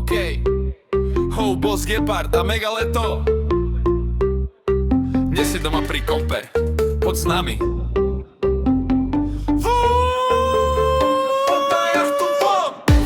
OK. Ho, Boss Gepard a Mega Leto. Dnes si doma pri kompe, poď s nami.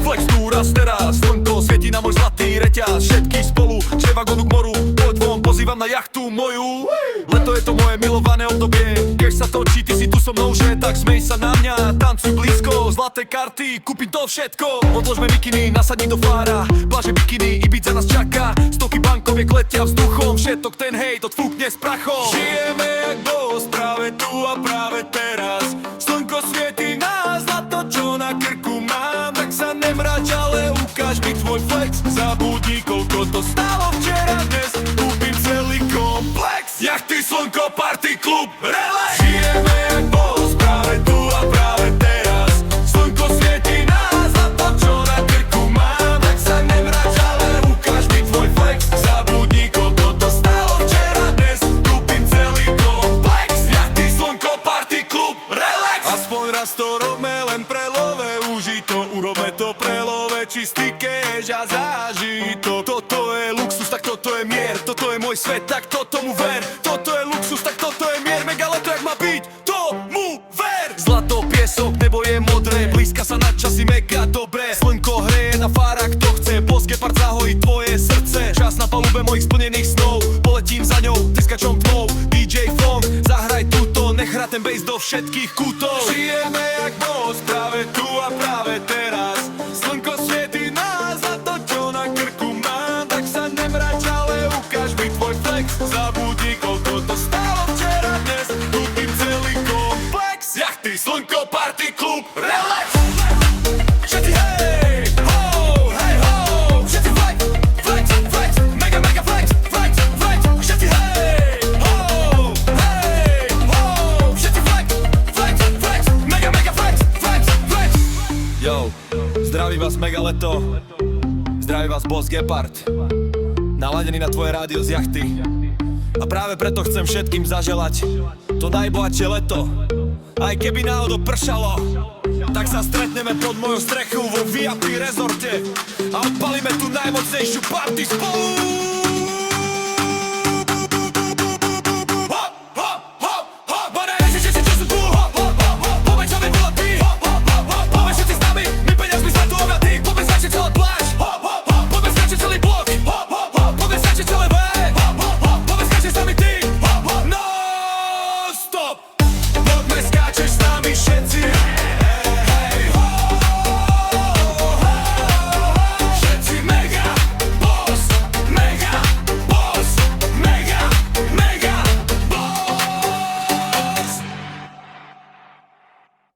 Flex tu raz teraz, slnko svieti na môj zlatý reťaz. Všetky spolu, že vagónu k moru, poď von, pozývam na jachtu moju. Leto je to moje milované obdobie, keď sa točí, ty si tu so mnou, že tak smej sa na mňa. Tancuj blízko, zlaté karty, kúpiť to všetko. Odložme mikiny, nasadni do fára, pláže bikiny, Ibiza nás čaká. Stovky bankoviek letia vzduchom, všetok ten hejt odfúkne s prachom. Žijeme jak boss, práve tu a práve teraz. Slnko svieti nás na to, čo na krku mám. Tak sa nemrač, ale ukáž mi tvoj flex. Zabudni, koľko to stálo včera, dnes kúpim celý komplex. Jachty, slnko, party, klub, relax. Žijeme jak boss, práve tu a práve teraz. Slnko svieti nás na to, čo na krku mám. Tak sa nemrač, ale ukáž mi tvoj flex. Zabudni, koľko to stálo včera, dnes kúpim celý komplex. Jachty, slnko, party, klub, relax. Aspoň raz to robme len pre love, uži to, urobme to pre love. Čistý cash a záži to. Toto je luxus, tak toto je mier. Toto je môj svet, tak toto mu ver. Toto je luxus, tak toto je mier. Mega leto, jak má byť, tomu ver. Zlato, piesok, nebo je modré. Blízka sa na časy mega dobre. Slnko hreje na fárach, kto chce. Boss Gepard zahojí tvoje srdce. Čas na palube mojich splnených snov. Poletím za ňou, tiskačom tmou. DJ Fong, zahraj túto. Nech hrá ten bass do všetkých kútov. Žijeme jak boss, práve tu a práve teraz. Slnko svieti nás na to, čo na krku mám. Tak sa nemrač, ale ukáž mi tvoj flex. Zabudni, koľko to stálo včera, dnes kúpim celý komplex. Jachty, slnko, party, klub, relax. Všetci hej, ho, hej ho. Všetci flex, flex, flex. Mega, mega flex, flex, flex. Všetci hej, ho, hej ho. Všetci flex, flex, flex. Mega, mega flex, flex, flex. Yo, zdraví vás Mega Leto. Zdraví vás Boss Gepard. Naladený na tvoje rádio z jachty. A práve preto chcem všetkým zaželať to najbohatšie leto. Aj keby náhodou pršalo, tak sa stretneme pod mojou strechou vo VIP rezorte a odpalíme tú najmocnejšiu party spolu.